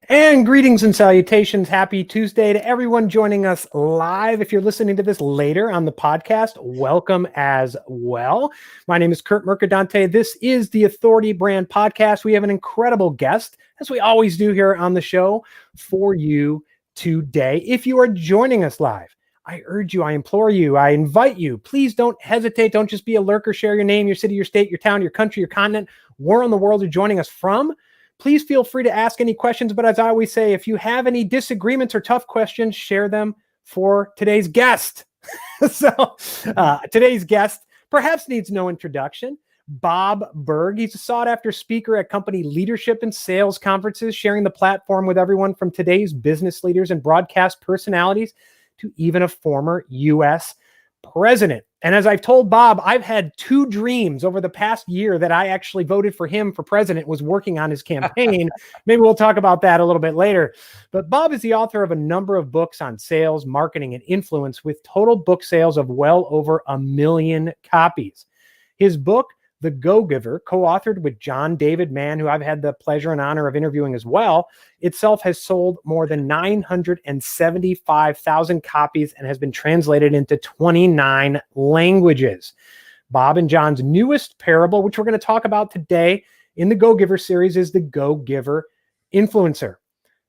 And greetings and salutations. Happy Tuesday to everyone joining us live. If you're listening to this later on the podcast, welcome as well. My name is Kurt Mercadante. This is the Authority Brand Podcast. We have an incredible guest, as we always do here on the show, for you today. If you are joining us live, I urge you, I implore you, I invite you, please don't hesitate. Don't just be a lurker. Share your name, your city, your state, your town, your country, your continent, where in the world you're joining us from. Please feel free to ask any questions, but as I always say, if you have any disagreements or tough questions, share them for today's guest. Today's guest perhaps needs no introduction. Bob Burg. He's a sought-after speaker at company leadership and sales conferences, sharing the platform with everyone from today's business leaders and broadcast personalities to even a former U.S. president. And as I've told Bob, I've had two dreams over the past year that I actually voted for him for president, was working on his campaign. Maybe we'll talk about that a little bit later. But Bob is the author of a number of books on sales, marketing, and influence, with total book sales of well over 1 million copies. His book, The Go-Giver, co-authored with John David Mann, who I've had the pleasure and honor of interviewing as well, itself has sold more than 975,000 copies and has been translated into 29 languages. Bob and John's newest parable, which we're going to talk about today in the Go-Giver series, is the Go-Giver Influencer.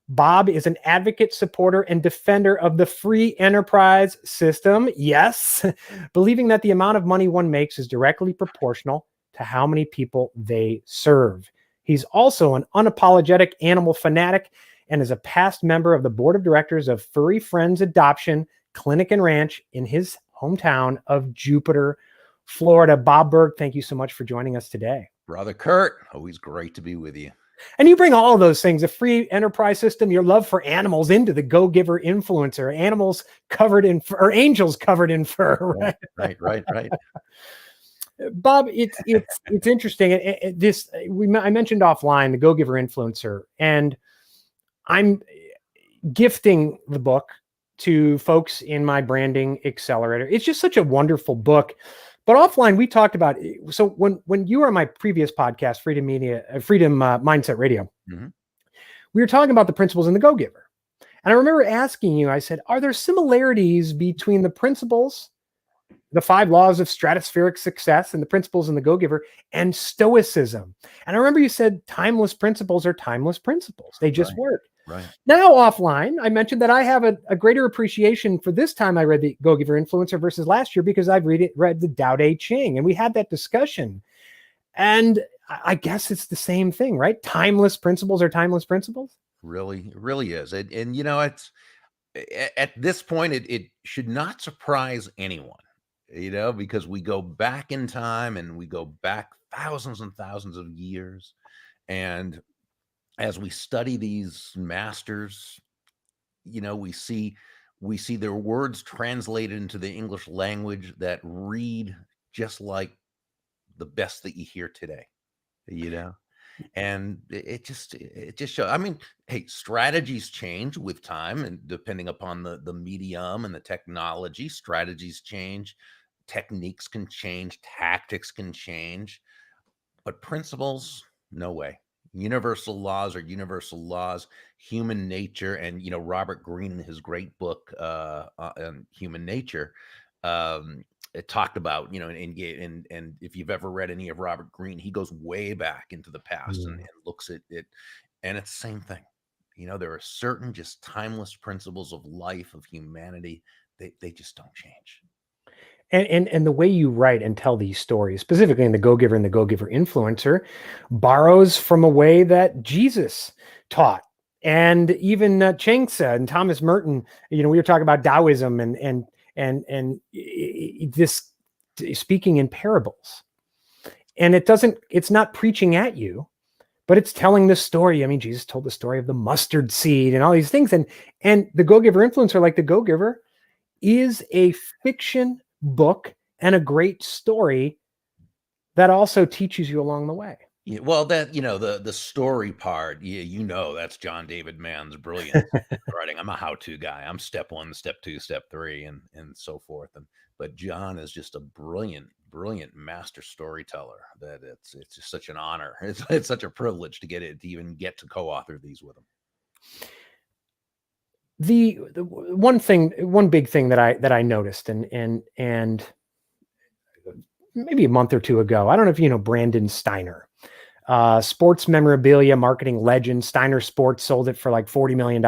Bob is an advocate, supporter, and defender of the free enterprise system. Yes, believing that the amount of money one makes is directly proportional to how many people they serve. He's also an unapologetic animal fanatic and is a past member of the board of directors of Furry Friends Adoption Clinic and Ranch in his hometown of Jupiter, Florida. Bob Burg, thank you so much for joining us today. Brother Kurt, always great to be with you. And you bring all of those things, a free enterprise system, your love for animals, into the Go-Giver Influencer. Animals covered in fur, or angels covered in fur. Right. Bob, it's interesting. I mentioned offline the Go-Giver Influencer, and I'm gifting the book to folks in my branding accelerator. It's just such a wonderful book. But offline, we talked about, so when you were on my previous podcast, Freedom Mindset Radio, we were talking about the principles in the Go-Giver. And I remember asking you, I said, are there similarities between the principles, the 5 laws of stratospheric success, and the principles in the Go-Giver, and Stoicism? And I remember you said timeless principles are timeless principles. They just work. Right. Now, offline, I mentioned that I have a greater appreciation for this time I read the Go-Giver Influencer versus last year, because I've read the Tao Te Ching, and we had that discussion. And I guess it's the same thing, right? Timeless principles are timeless principles. Really is. And you know, it's at this point, it should not surprise anyone, you know, because we go back in time and we go back thousands and thousands of years. And as we study these masters, you know, we see their words translated into the English language that read just like the best that you hear today, you know. And it just shows. I mean, hey, strategies change with time, and depending upon the medium and the technology, strategies change, techniques can change, tactics can change, but principles, no way. Universal laws are universal laws. Human nature, and you know, Robert Greene in his great book on human nature, it talked about, you know, and if you've ever read any of Robert Greene, he goes way back into the past and looks at it, and it's the same thing. You know, there are certain just timeless principles of life, of humanity. They just don't change. And the way you write and tell these stories, specifically in the Go-Giver and the Go-Giver Influencer, borrows from a way that Jesus taught. And even Cheng Tse and Thomas Merton, you know, we were talking about Taoism and this speaking in parables. And it's not preaching at you, but it's telling the story. I mean, Jesus told the story of the mustard seed and all these things. And the Go-Giver Influencer, like the Go-Giver, is a fiction book and a great story that also teaches you along the way. Yeah, well, that, you know, the story part, you know, that's John David Mann's brilliant writing. I'm a how-to guy. I'm step 1, step 2, step 3, and so forth. But John is just a brilliant master storyteller that it's just such an honor. It's such a privilege to even get to co-author these with him. The one big thing that I noticed, and maybe a month or two ago, I don't know if you know Brandon Steiner, sports memorabilia marketing legend. Steiner Sports sold it for like $40 million.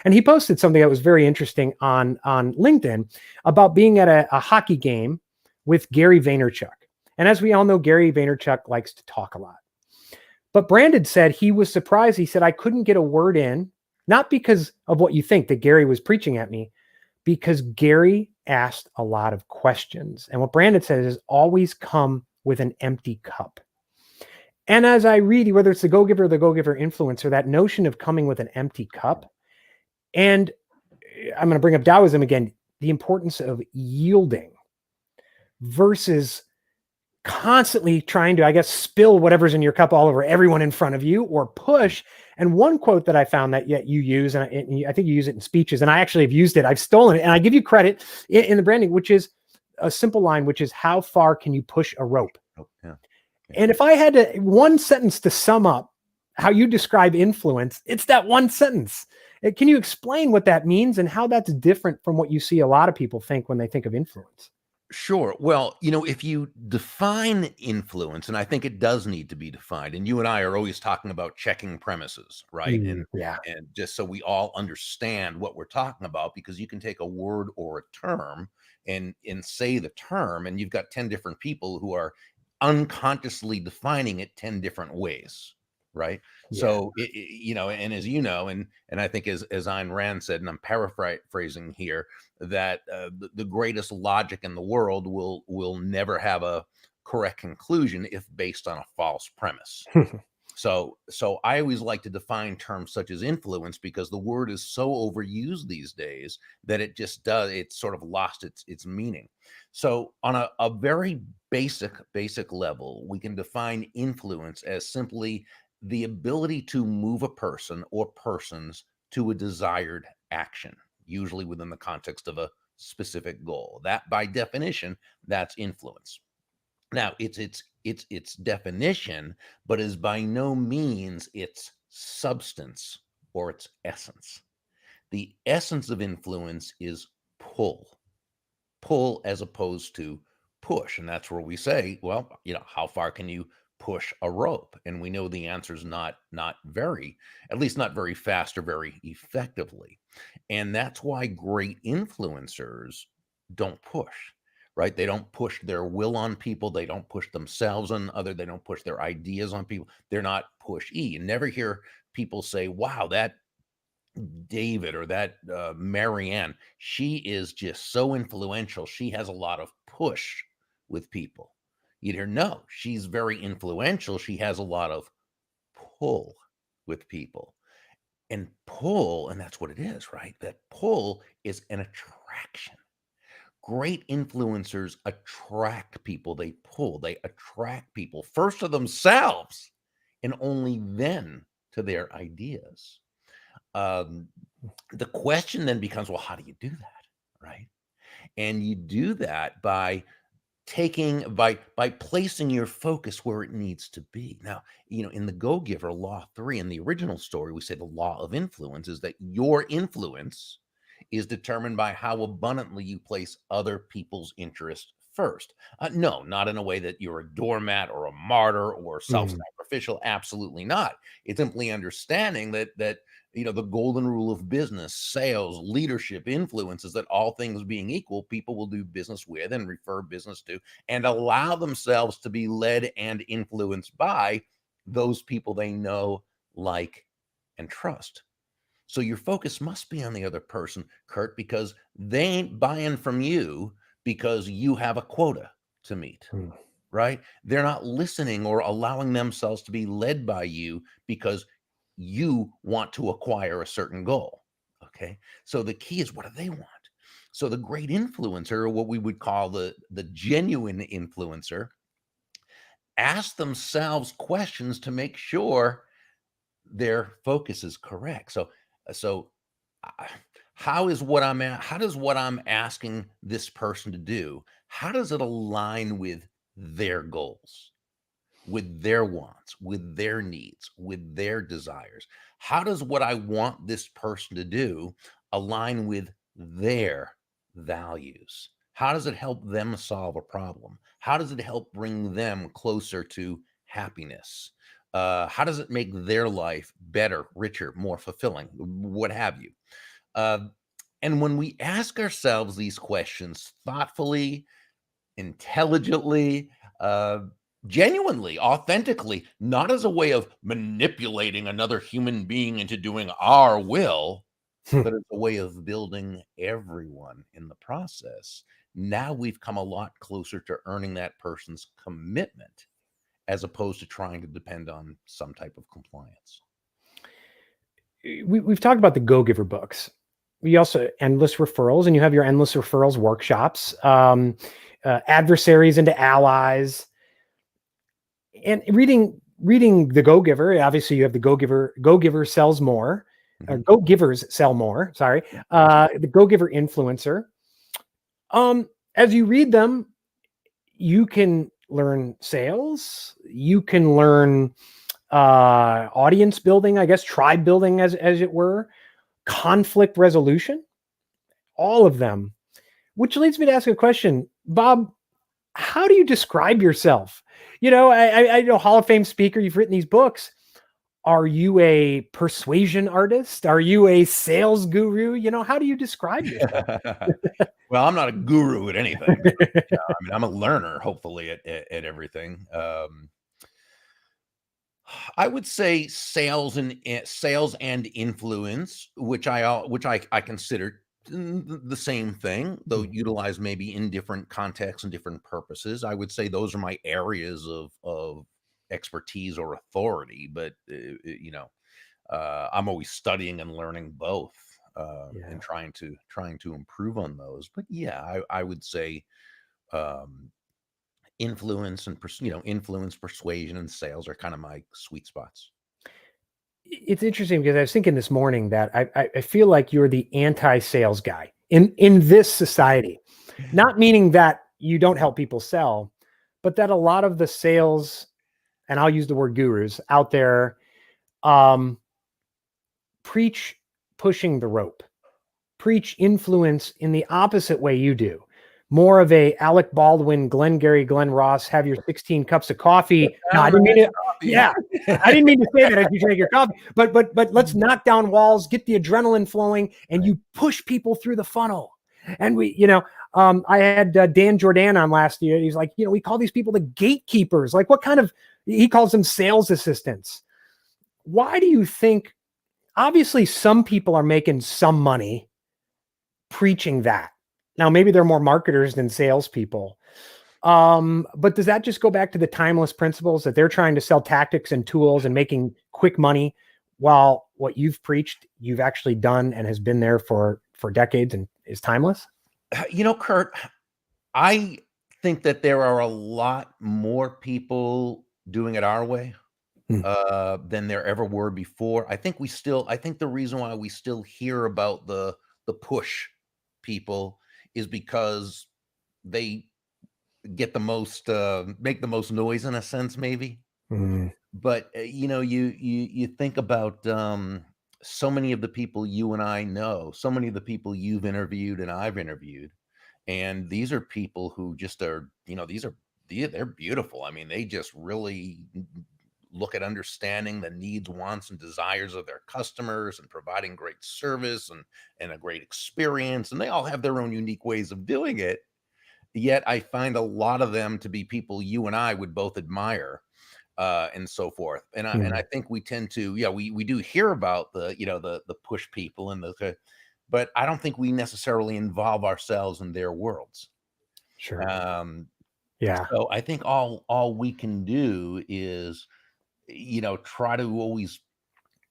And he posted something that was very interesting on LinkedIn about being at a hockey game with Gary Vaynerchuk. And as we all know, Gary Vaynerchuk likes to talk a lot. But Brandon said he was surprised. He said, I couldn't get a word in, not because of what you think that Gary was preaching at me, because Gary asked a lot of questions. And what Brandon says is always come with an empty cup. And as I read, whether it's the go-giver or the go-giver influencer, that notion of coming with an empty cup, and I'm going to bring up Taoism again, the importance of yielding versus constantly trying to, I guess, spill whatever's in your cup all over everyone in front of you, or push. And one quote that I found that you use, and I think you use it in speeches, and I actually have used it. I've stolen it, and I give you credit in the branding, which is a simple line, which is, how far can you push a rope? Oh, yeah. And if I had one sentence to sum up how you describe influence, it's that one sentence. Can you explain what that means and how that's different from what you see a lot of people think when they think of influence? Sure. Well, if you define influence, and I think it does need to be defined, and you and I are always talking about checking premises, right? And just so we all understand what we're talking about, because you can take a word or a term and say the term, and you've got 10 different people who are unconsciously defining it 10 different ways, right? Yeah. So and as you know, and I think as Ayn Rand said, and I'm paraphrasing here, that the greatest logic in the world will never have a correct conclusion if based on a false premise. So I always like to define terms such as influence, because the word is so overused these days that it's sort of lost its meaning. So on a very basic level, we can define influence as simply the ability to move a person or persons to a desired action, usually within the context of a specific goal. That, by definition, that's influence. Now, its definition, but is by no means its substance or its essence. The essence of influence is pull as opposed to push. And that's where we say, well, how far can you push a rope? And we know the answer is not very, at least not very fast or very effectively. And that's why great influencers don't push, right? They don't push their will on people. They don't push themselves on they don't push their ideas on people. They're not push-y. You never hear people say, wow, that David or that Marianne, she is just so influential. She has a lot of push with people. You'd hear, no, she's very influential. She has a lot of pull with people. And pull, and that's what it is, right? That pull is an attraction. Great influencers attract people. They pull, they attract people first to themselves and only then to their ideas. The question then becomes, well, how do you do that, right? And you do that by placing your focus where it needs to be. Now, in the Go-Giver Law 3, in the original story, we say the law of influence is that your influence is determined by how abundantly you place other people's interest first. No, not in a way that you're a doormat or a martyr or self-sacrificial. Absolutely not. It's simply understanding that the golden rule of business, sales, leadership, influence is that all things being equal, people will do business with and refer business to and allow themselves to be led and influenced by those people they know, like, and trust. So your focus must be on the other person, Kurt, because they ain't buying from you because you have a quota to meet, right? They're not listening or allowing themselves to be led by you because you want to acquire a certain goal. Okay. So the key is, what do they want? So the great influencer, or what we would call the genuine influencer, ask themselves questions to make sure their focus is correct. So how does what I'm asking this person to do, how does it align with their goals? with their wants, with their needs, with their desires? How does what I want this person to do align with their values? How does it help them solve a problem? How does it help bring them closer to happiness? How does it make their life better, richer, more fulfilling, what have you? Uh, and when we ask ourselves these questions thoughtfully, intelligently, uh, genuinely, authentically, not as a way of manipulating another human being into doing our will, but as a way of building everyone in the process. Now we've come a lot closer to earning that person's commitment as opposed to trying to depend on some type of compliance. We've talked about the Go-Giver books. We also endless referrals, and you have your endless referrals workshops, adversaries into allies, and reading the Go-Giver. Obviously, you have the Go-Giver sells more. Go-Givers sell more. Sorry, the Go-Giver influencer. As you read them, you can learn sales. You can learn audience building, I guess, tribe building, as it were, conflict resolution, all of them. Which leads me to ask a question, Bob. How do you describe yourself? I know, Hall of Fame speaker. You've written these books. Are you a persuasion artist? Are you a sales guru? How do you describe yourself? Well, I'm not a guru at anything. Yeah, I mean, I'm a learner, hopefully, at everything. I would say sales and influence, which I consider the same thing, though utilized maybe in different contexts and different purposes. I would say those are my areas of expertise or authority, but I'm always studying and learning both, and trying to improve on those. But yeah, I would say influence and influence, persuasion, and sales are kind of my sweet spots. It's interesting because I was thinking this morning that I feel like you're the anti-sales guy in this society, not meaning that you don't help people sell, but that a lot of the sales, and I'll use the word gurus out there, preach pushing the rope, preach influence in the opposite way you do. More of a Alec Baldwin, Glengarry Glen Ross, have your 16 cups of coffee. No, I didn't mean to. Yeah, I didn't mean to say that as you take your coffee. But let's knock down walls, get the adrenaline flowing, and you push people through the funnel. And I had Dan Jordan on last year. He's like, we call these people the gatekeepers. Like, what kind of? He calls them sales assistants. Why do you think? Obviously, some people are making some money preaching that. Now, maybe they're more marketers than salespeople. But does that just go back to the timeless principles that they're trying to sell tactics and tools and making quick money, while what you've preached, you've actually done and has been there for decades and is timeless? Kurt, I think that there are a lot more people doing it our way than there ever were before. I think the reason why we still hear about the push people is because they get the most, make the most noise, in a sense, maybe. But you think about so many of the people you and I know, so many of the people you've interviewed and I've interviewed, and these are people who just are, they're beautiful. I mean, they just really look at understanding the needs, wants, and desires of their customers and providing great service and a great experience. And they all have their own unique ways of doing it. Yet I find a lot of them to be people you and I would both admire, and so forth. And I think we tend to, we do hear about the push people but I don't think we necessarily involve ourselves in their worlds. Sure. So I think all we can do is, try to always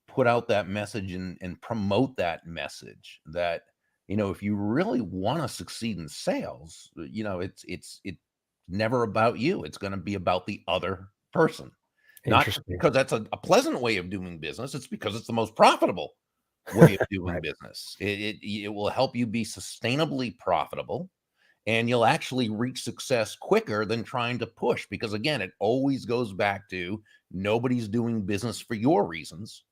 put out that message and promote that message that, if you really want to succeed in sales, it's never about you. It's going to be about the other person. Not because that's a pleasant way of doing business. It's because it's the most profitable way of doing business. It will help you be sustainably profitable. and you'll actually reach success quicker than trying to push, because again, it always goes back to nobody's doing business for your reasons.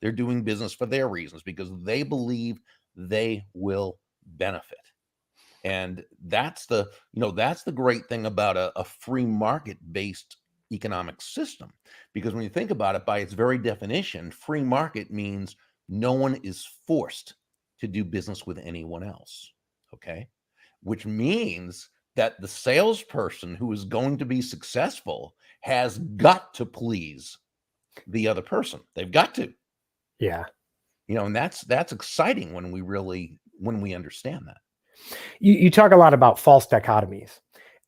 They're doing business for their reasons because they believe they will benefit. And that's the great thing about a free market based economic system, because when you think about it, by its very definition, free market means no one is forced to do business with anyone else. Okay. Which means that the salesperson who is going to be successful has got to please the other person. They've got to. Yeah. And that's exciting when we understand that. You talk a lot about false dichotomies,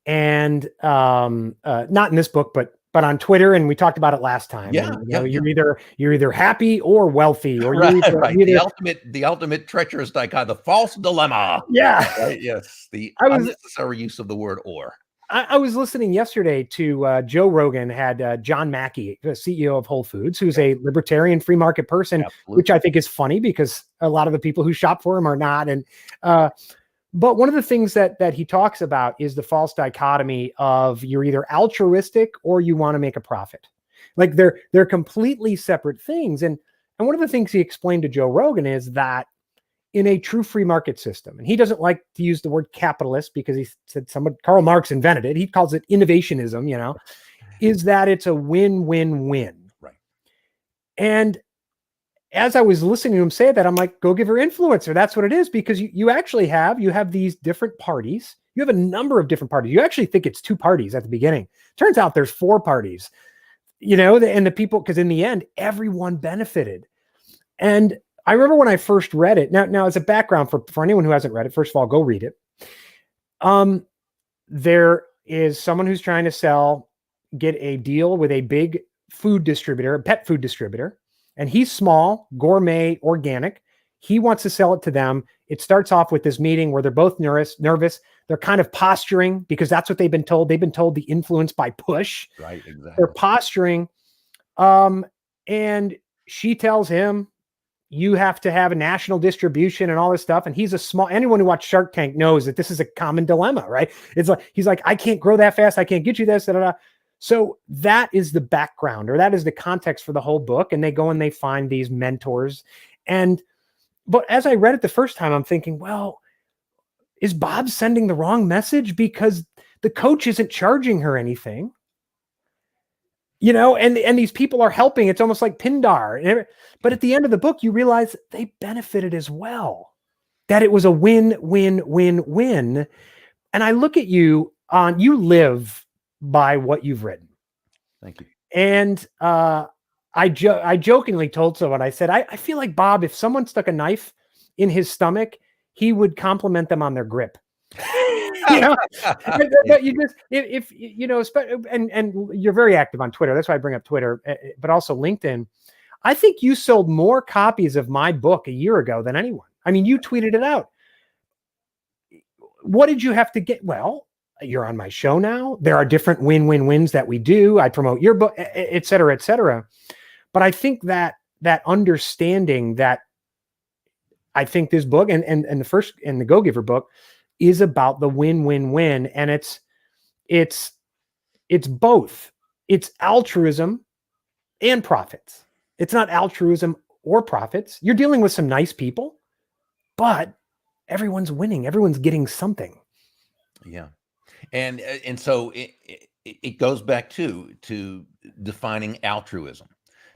and not in this book, but on Twitter, and we talked about it last time. Yeah, and, you're either happy or wealthy, or right, you're right. either, The ultimate treacherous dichotomy, the false dilemma. Yeah. Right? Yes. The unnecessary use of the word "or." I was listening yesterday to Joe Rogan had John Mackey, the CEO of Whole Foods, who's a libertarian free market person, Absolutely. which I think is funny because a lot of the people who shop for him are not. And but one of the things that he talks about is the false dichotomy of you're either altruistic or you want to make a profit. Like they're completely separate things. And one of the things he explained to Joe Rogan is that in a true free market system, and he doesn't like to use the word capitalist because he said Karl Marx invented it. He calls it innovationism, is that it's a win-win-win. Right. And as I was listening to him say that, I'm like, go give her influencer. That's what it is, because you actually have these different parties. You have a number of different parties. You actually think it's two parties at the beginning. Turns out there's four parties, and the people, because in the end, everyone benefited. And I remember when I first read it. Now as a background for anyone who hasn't read it, first of all, go read it. There is someone who's trying to get a deal with a big food distributor, a pet food distributor. And he's small, gourmet, organic. He wants to sell it to them. It starts off with this meeting where they're both nervous. They're kind of posturing because that's what they've been told. They've been told the influence by push. Right, exactly. They're posturing. And she tells him, you have to have a national distribution and all this stuff. And anyone who watched Shark Tank knows that this is a common dilemma, right? It's like, he's like, I can't grow that fast. I can't get you this. Da, da, da. So that is the background, or that is the context for the whole book. And they go and they find these mentors. But as I read it the first time, I'm thinking, well, is Bob sending the wrong message? Because the coach isn't charging her anything, and these people are helping. It's almost like Pindar. But at the end of the book, you realize they benefited as well, that it was a win-win-win-win. And I look at you you live by what you've written. Thank you. And I jokingly told someone, I said, I feel like Bob, if someone stuck a knife in his stomach, he would compliment them on their grip. But you just, and you're very active on Twitter. That's why I bring up Twitter, but also LinkedIn. I think you sold more copies of my book a year ago than anyone. I mean, you tweeted it out. What did you have to get? Well, you're on my show now. There are different win-win-wins that we do. I promote your book, et cetera, et cetera. But I think that understanding that, I think this book and the Go Giver book is about the win-win-win. And it's both. It's altruism and profits. It's not altruism or profits. You're dealing with some nice people, but everyone's winning. Everyone's getting something. Yeah. And so it goes back to defining altruism,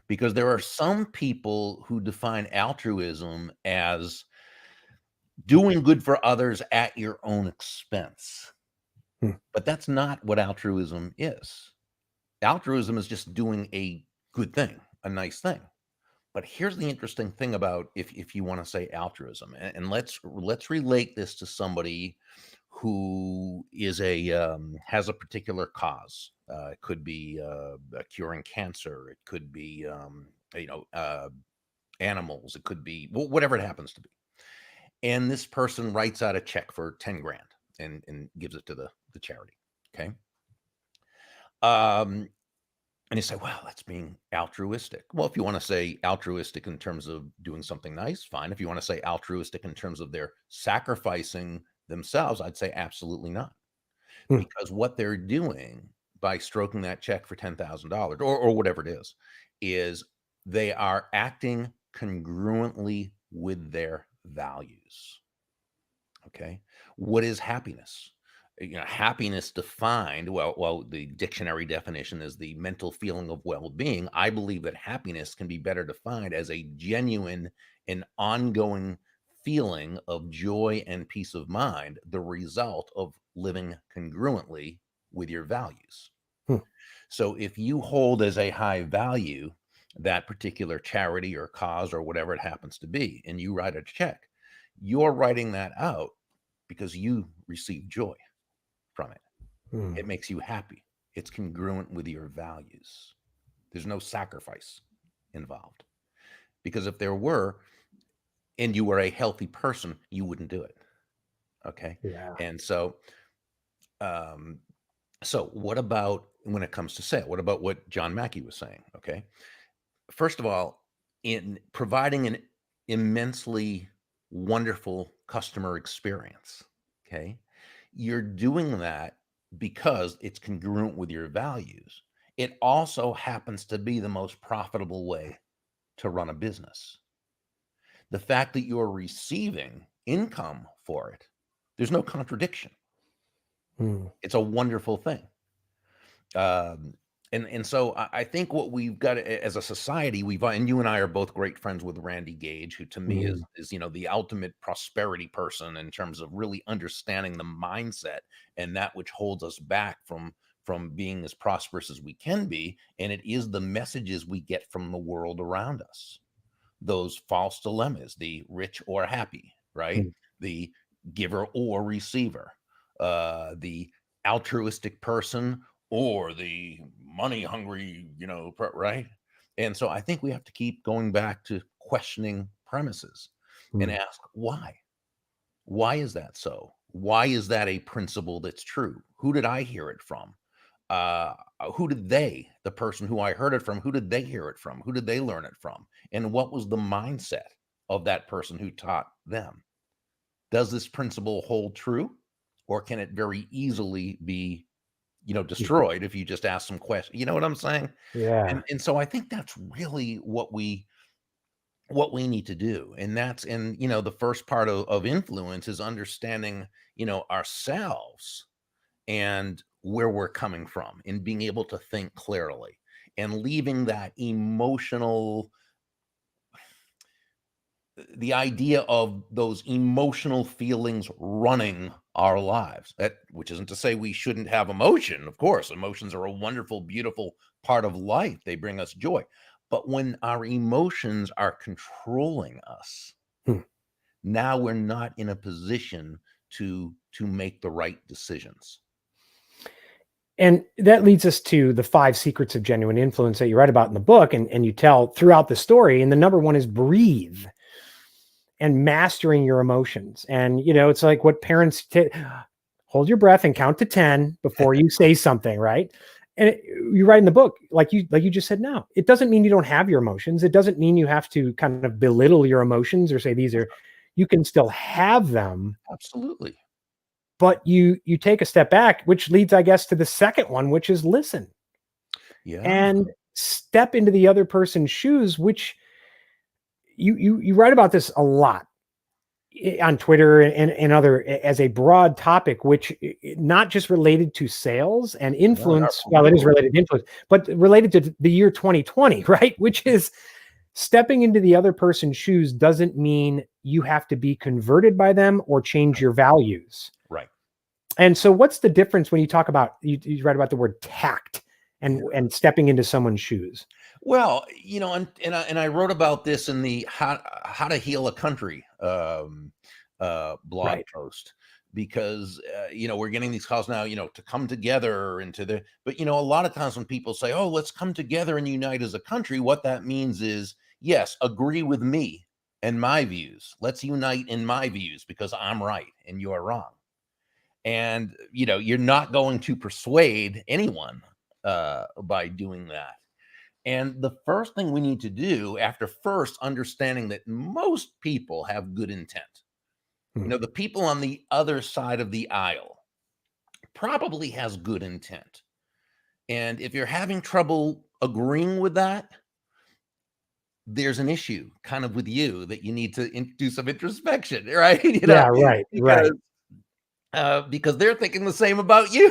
because there are some people who define altruism as doing good for others at your own expense. But that's not what altruism is. Altruism is just doing a good thing, a nice thing. But here's the interesting thing about if you want to say altruism, and let's relate this to somebody who is has a particular cause. It could be curing cancer. It could be animals. It could be whatever it happens to be. And this person writes out a check for 10 grand and gives it to the charity. Okay. And you say, well, that's being altruistic. Well, if you want to say altruistic in terms of doing something nice, fine. If you want to say altruistic in terms of they're sacrificing themselves, I'd say absolutely not. Hmm. Because what they're doing by stroking that check for $10,000 or whatever it is they are acting congruently with their values. Okay. What is happiness? Happiness defined, well, the dictionary definition is the mental feeling of well-being. I believe that happiness can be better defined as a genuine and ongoing feeling of joy and peace of mind, the result of living congruently with your values. Hmm. So if you hold as a high value that particular charity or cause or whatever it happens to be, and you write a check, you're writing that out because you receive joy from it. Hmm. It makes you happy. It's congruent with your values. There's no sacrifice involved. Because if there were, and you were a healthy person, you wouldn't do it. Okay. Yeah. And um, so what about when it comes to sale? What about what John Mackey was saying? Okay. First of all, in providing an immensely wonderful customer experience, okay, you're doing that because it's congruent with your values. It also happens to be the most profitable way to run a business. The fact that you're receiving income for it, there's no contradiction. Hmm. It's a wonderful thing. Um, and so I think what we've got as a society, and you and I are both great friends with Randy Gage, who to me Hmm. is the ultimate prosperity person in terms of really understanding the mindset and that which holds us back from being as prosperous as we can be. And it is the messages we get from the world around us, those false dilemmas, the rich or happy, right? Hmm. The giver or receiver, the altruistic person or the money hungry, right? And so I think we have to keep going back to questioning premises and Hmm. ask why. Why is that so? Why is that a principle that's true? Who did I hear it from? Who did the person who I heard it from, who did they hear it from? Who did they learn it from? And what was the mindset of that person who taught them? Does this principle hold true? Or can it very easily be, destroyed if you just ask some questions? You know what I'm saying? Yeah. And so I think that's really what we need to do. And the first part of influence is understanding, ourselves and where we're coming from and being able to think clearly and leaving that the idea of those emotional feelings running our lives. That, which isn't to say we shouldn't have emotion. Of course, emotions are a wonderful, beautiful part of life. They bring us joy. But when our emotions are controlling us, Hmm. now we're not in a position to make the right decisions. And that leads us to the 5 secrets of genuine influence that you write about in the book and you tell throughout the story. And the number one is breathe and mastering your emotions. And, it's like what parents hold your breath and count to 10 before you say something, right? And you write in the book, like you just said now, it doesn't mean you don't have your emotions. It doesn't mean you have to kind of belittle your emotions or say you can still have them. Absolutely. But you take a step back, which leads, I guess, to the second one, which is listen Yeah. and step into the other person's shoes, which you write about this a lot on Twitter and other as a broad topic, which not just related to sales and No, not influence. Well, it is political. related to influence, but related to the year 2020, right? Which is stepping into the other person's shoes doesn't mean you have to be converted by them or change your values. Right. And so what's the difference when you talk about, you write about the word tact Yeah. and stepping into someone's shoes? Well, and I wrote about this in the how to heal a country blog Right. post because we're getting these calls now, to come together but a lot of times when people say, "Oh, let's come together and unite as a country," what that means is, yes, agree with me and my views. Let's unite in my views because I'm right and you're wrong. And you're not going to persuade anyone by doing that. And the first thing we need to do, after first understanding that most people have good intent, You know, the people on the other side of the aisle probably has good intent. And if you're having trouble agreeing with that, there's an issue kind of with you that you need to do some introspection, right? You know, Yeah, right, because right. because they're thinking the same about you,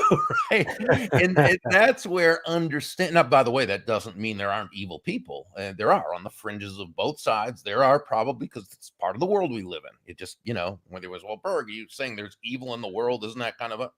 right? And that's where understand. Now, by the way, that doesn't mean there aren't evil people. There are on the fringes of both sides. There are probably, because it's part of the world we live in. It just, you know, when there was, well, Berg, you saying there's evil in the world, isn't that kind of a?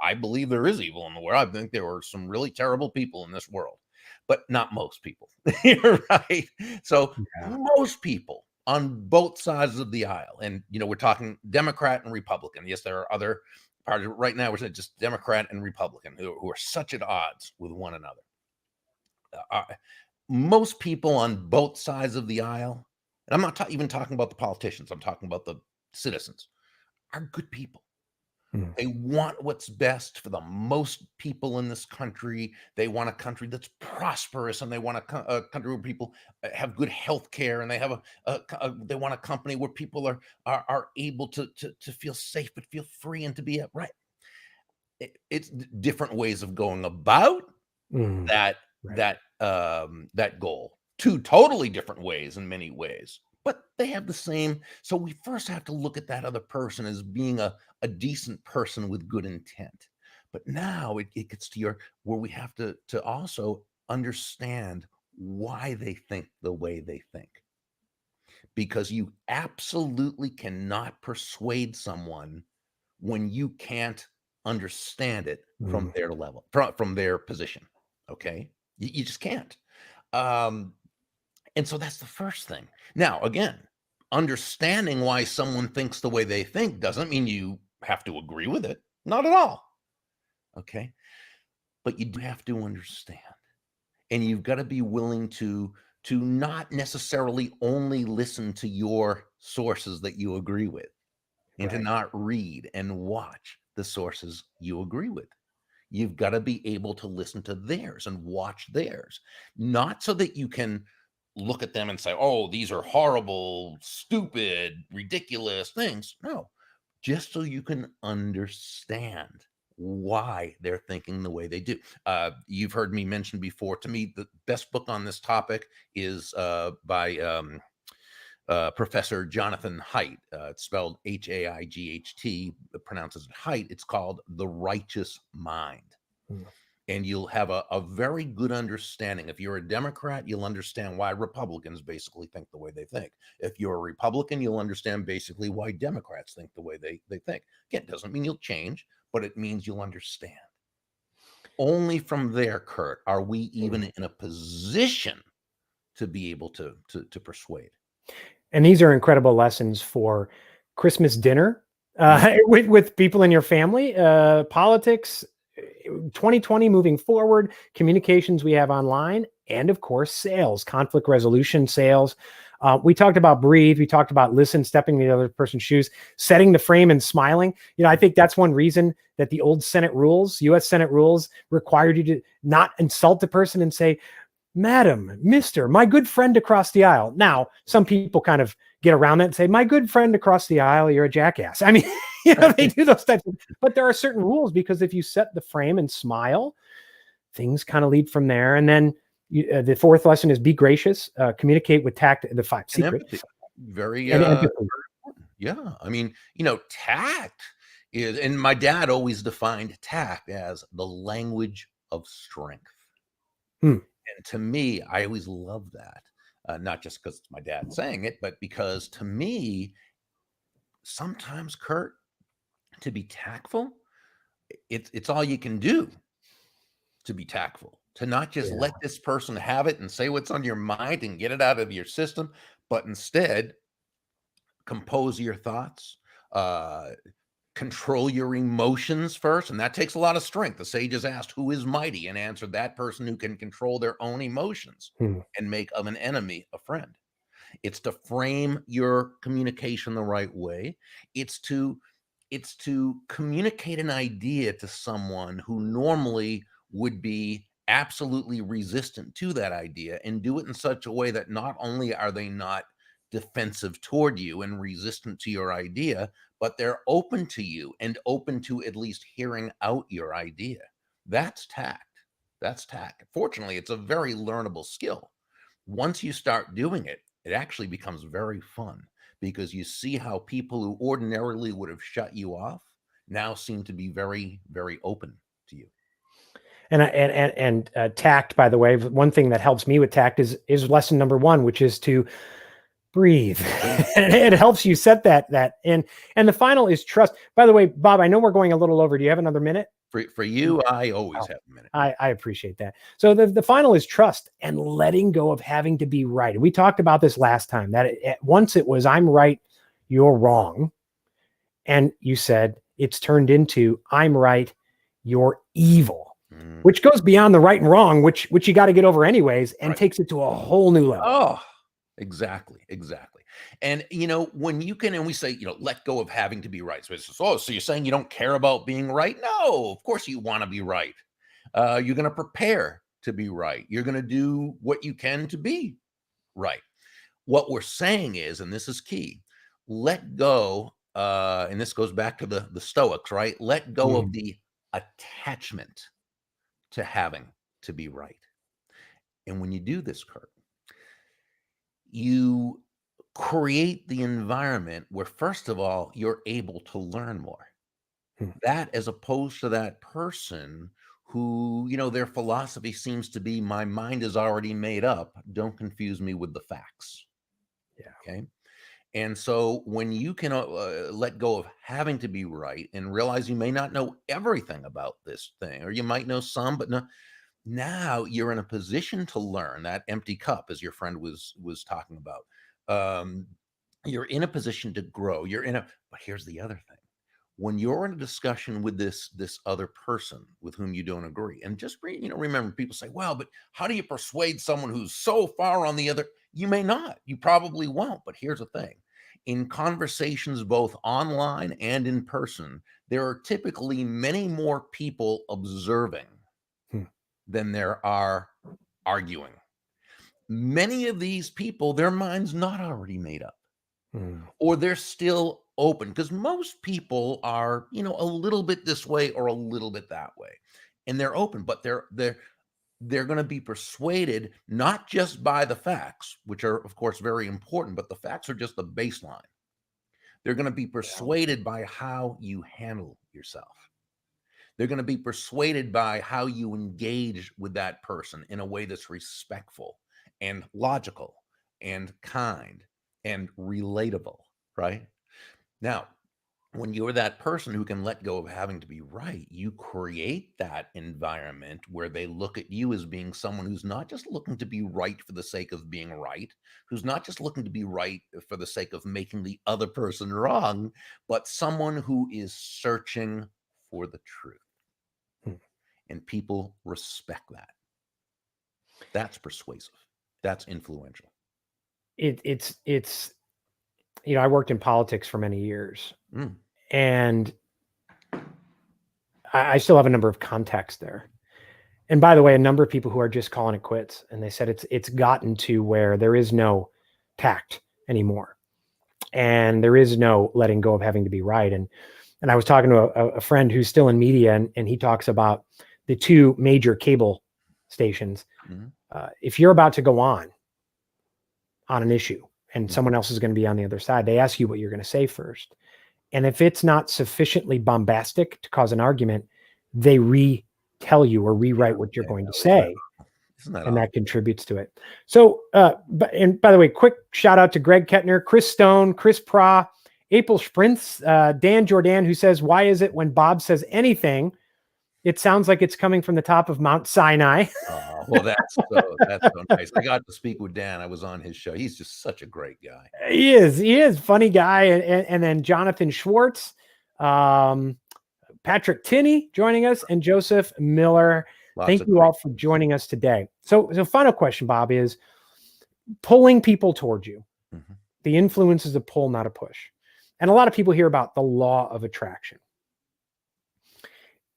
I believe there is evil in the world. I think there are some really terrible people in this world, but not most people. You're right. So Yeah. most people on both sides of the aisle, and you know, we're talking Democrat and Republican. Yes, there are other parties. Right now, we're saying just Democrat and Republican who are such at odds with one another. Most people on both sides of the aisle, and I'm not even talking about the politicians, I'm talking about the citizens, are good people. Mm. They want what's best for the most people in this country. They want a country that's prosperous, and they want a country where people have good health care, and they have they want a company where people are able to feel safe, but feel free and to be right. It's different ways of going about Mm. that Right. that goal. Two totally different ways in many ways, but they have the same. So we first have to look at that other person as being a decent person with good intent. But now it gets to where we have to also understand why they think the way they think. Because you absolutely cannot persuade someone when you can't understand it from Mm. their level, from their position. Okay. You just can't. Um, and so that's the first thing. Now, again, understanding why someone thinks the way they think doesn't mean you have to agree with it. Not at all. Okay. But you do have to understand. And you've got to be willing to not necessarily only listen to your sources that you agree with, and to Right. not read and watch the sources you agree with. You've got to be able to listen to theirs and watch theirs, not so that you can look at them and say, oh, these are horrible, stupid, ridiculous things. No, just so you can understand why they're thinking the way they do. You've heard me mention before, to me, the best book on this topic is by Professor Jonathan Haidt. It's spelled Haight, pronounces it Haidt. It's called The Righteous Mind. Mm. And you'll have a very good understanding. If you're a Democrat, you'll understand why Republicans basically think the way they think. If you're a Republican, you'll understand basically why Democrats think the way they think. Again, it doesn't mean you'll change, but it means you'll understand. Only from there, Kurt, are we even in a position to be able to persuade. And these are incredible lessons for Christmas dinner with people in your family, politics, 2020 moving forward, communications we have online, and of course, sales, conflict resolution, sales. We talked about breathe. We talked about listen, stepping in the other person's shoes, setting the frame and smiling. You know, I think that's one reason that the old Senate rules, U.S. Senate rules, required you to not insult the person and say, Madam, Mr., my good friend across the aisle. Now, some people kind of get around that and say, my good friend across the aisle, you're a jackass. I mean, you know, they do those types of, but there are certain rules, because if you set the frame and smile, things kind of lead from there. And then the fourth lesson is be gracious, communicate with tact, the five And secret. empathy. Very, And very empathy. important. Yeah. I mean, you know, tact is, and my dad always defined tact as the language of strength. Hmm. And to me, I always love that. Not just because it's my dad saying it, but because to me, sometimes, Kurt, to be tactful, it's all you can do to be tactful. To not just Yeah. let this person have it and say what's on your mind and get it out of your system, but instead compose your thoughts, uh, control your emotions first. And that takes a lot of strength. The sages asked, who is mighty? And answered, that person who can control their own emotions Hmm. and make of an enemy a friend. It's to frame your communication the right way. It's to communicate an idea to someone who normally would be absolutely resistant to that idea, and do it in such a way that not only are they not defensive toward you and resistant to your idea, but they're open to you and open to at least hearing out your idea. That's tact. That's tact. Fortunately, it's a very learnable skill. Once you start doing it, it actually becomes very fun because you see how people who ordinarily would have shut you off now seem to be very, very open to you. And tact, by the way, one thing that helps me with tact is lesson number 1, which is to breathe. And it helps you set that in. And the final is trust. By the way, Bob, I know we're going a little over. Do you have another minute? For you, I always have a minute. I appreciate that. So the final is trust and letting go of having to be right. We talked about this last time, that once it was, I'm right, you're wrong. And you said it's turned into, I'm right, you're evil. Which goes beyond the right and wrong, which you got to get over anyways, and takes it to a whole new level. Oh, exactly. And, when you can, and we say, let go of having to be right. So it's just, so you're saying you don't care about being right? No, of course you want to be right. You're going to prepare to be right. You're going to do what you can to be right. What we're saying is, and this is key, let go, and this goes back to the Stoics, right? Let go of the attachment to having to be right. And when you do this, Kurt, you create the environment where, first of all, you're able to learn more. That, as opposed to that person who, their philosophy seems to be, my mind is already made up. Don't confuse me with the facts. Yeah. Okay. And so when you can let go of having to be right and realize you may not know everything about this thing, or you might know some, but no, now you're in a position to learn. That empty cup, as your friend was talking about. You're in a position to grow. But here's the other thing. When you're in a discussion with this other person with whom you don't agree, and just remember, people say, well, but how do you persuade someone who's so far on the other? You may not. You probably won't. But here's the thing. In conversations both online and in person, there are typically many more people observing than there are arguing. Many of these people, their mind's not already made up, or they're still open, because most people are, a little bit this way or a little bit that way, and they're open, but they're going to be persuaded not just by the facts, which are of course very important, but the facts are just the baseline. They're going to be persuaded by how you handle yourself. They're going to be persuaded by how you engage with that person in a way that's respectful and logical and kind and relatable, right? Now, when you're that person who can let go of having to be right, you create that environment where they look at you as being someone who's not just looking to be right for the sake of being right, who's not just looking to be right for the sake of making the other person wrong, but someone who is searching for the truth. And people respect that. That's persuasive. That's influential. It's I worked in politics for many years, and I still have a number of contacts there. And by the way, a number of people who are just calling it quits, and they said it's gotten to where there is no tact anymore, and there is no letting go of having to be right. And I was talking to a friend who's still in media, and he talks about the 2 major cable stations. If you're about to go on an issue and someone else is going to be on the other side, they ask you what you're going to say first. And if it's not sufficiently bombastic to cause an argument, they retell you or rewrite what you're going to say. And that contributes to it. So, and by the way, quick shout out to Greg Kettner, Chris Stone, Chris Pra, April Sprints, Dan Jordan, who says, why is it when Bob says anything, it sounds like it's coming from the top of Mount Sinai? Well, that's so nice. I got to speak with Dan. I was on his show. He's just such a great guy. He is funny guy. And then Jonathan Schwartz, Patrick Tinney joining us, and Joseph Miller. Thank you all for joining us today. So final question, Bob, is pulling people towards you. The influence is a pull, not a push. And a lot of people hear about the law of attraction.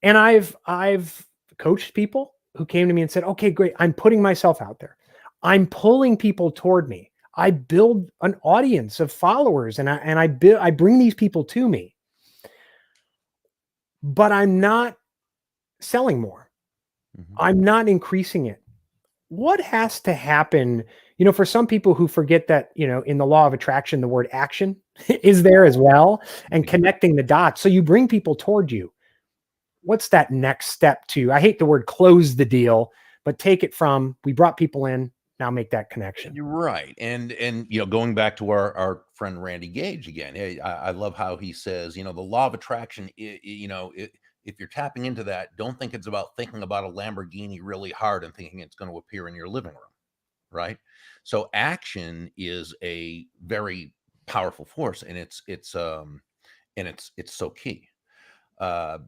And I've coached people who came to me and said, okay, great. I'm putting myself out there. I'm pulling people toward me. I build an audience of followers, and I bring these people to me. but I'm not selling more. Mhm. I'm not increasing it. What has to happen, for some people who forget that, in the law of attraction, the word action is there as well, and Yeah. connecting the dots. So you bring people toward you. What's that next step to, I hate the word close the deal, but take it from, we brought people in, now make that connection. You're right. And going back to our friend Randy Gage again, I love how he says, the law of attraction, if you're tapping into that, don't think it's about thinking about a Lamborghini really hard and thinking it's going to appear in your living room, right? So action is a very powerful force, and it's so key. Uh,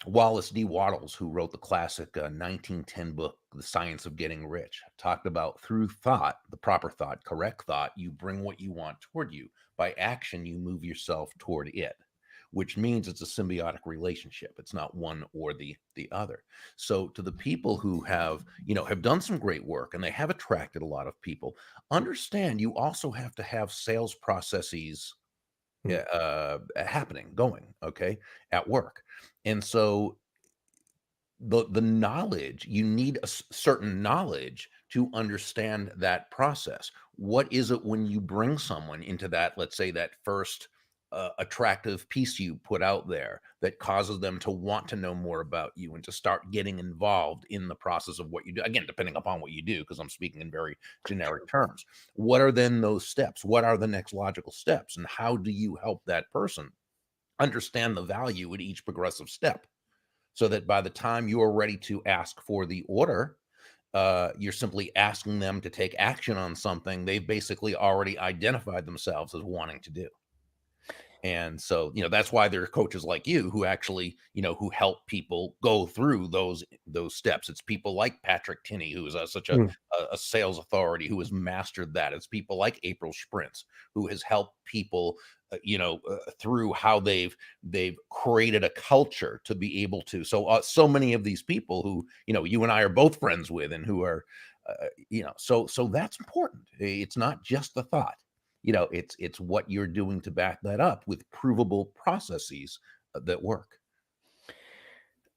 Wallace D. Wattles, who wrote the classic 1910 book, The Science of Getting Rich, talked about through thought, the proper thought, correct thought, you bring what you want toward you. By action, you move yourself toward it, which means it's a symbiotic relationship. It's not one or the other. So to the people who have done some great work and they have attracted a lot of people, understand you also have to have sales processes happening, going, okay, at work. And so the knowledge, you need a certain knowledge to understand that process. What is it when you bring someone into that, let's say that first attractive piece you put out there that causes them to want to know more about you and to start getting involved in the process of what you do, again, depending upon what you do, because I'm speaking in very generic terms. What are then those steps? What are the next logical steps, and how do you help that person understand the value at each progressive step, so that by the time you are ready to ask for the order, you're simply asking them to take action on something they've basically already identified themselves as wanting to do. And so, that's why there are coaches like you who actually, who help people go through those steps. It's people like Patrick Tinney, who is such a, Mm. a sales authority who has mastered that. It's people like April Sprints, who has helped people, through how they've created a culture to be able to. So many of these people who, you and I are both friends with, and who are, so that's important. It's not just the thought. It's what you're doing to back that up with provable processes that work.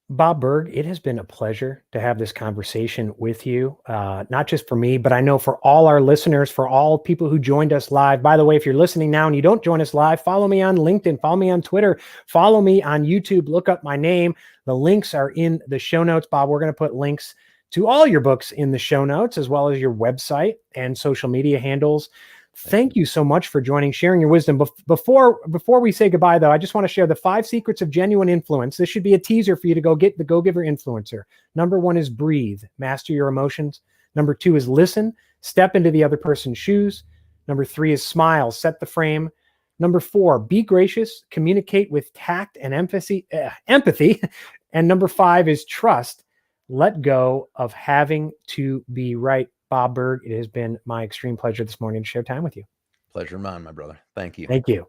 Bob Burg, it has been a pleasure to have this conversation with you, not just for me, but I know for all our listeners, for all people who joined us live. By the way, if you're listening now and you don't join us live, follow me on LinkedIn, follow me on Twitter, follow me on YouTube, look up my name. The links are in the show notes. Bob, we're going to put links to all your books in the show notes, as well as your website and social media handles. Thank you so much for joining, sharing your wisdom. Before we say goodbye, though, I just want to share the 5 secrets of genuine influence. This should be a teaser for you to go get the Go Giver influencer. Number 1 is breathe, master your emotions. Number 2 is listen, step into the other person's shoes. Number 3 is smile, set the frame. Number 4, be gracious, communicate with tact and empathy. And number 5 is trust, let go of having to be right. Bob Burg, it has been my extreme pleasure this morning to share time with you. Pleasure mine, my brother. Thank you. Thank you.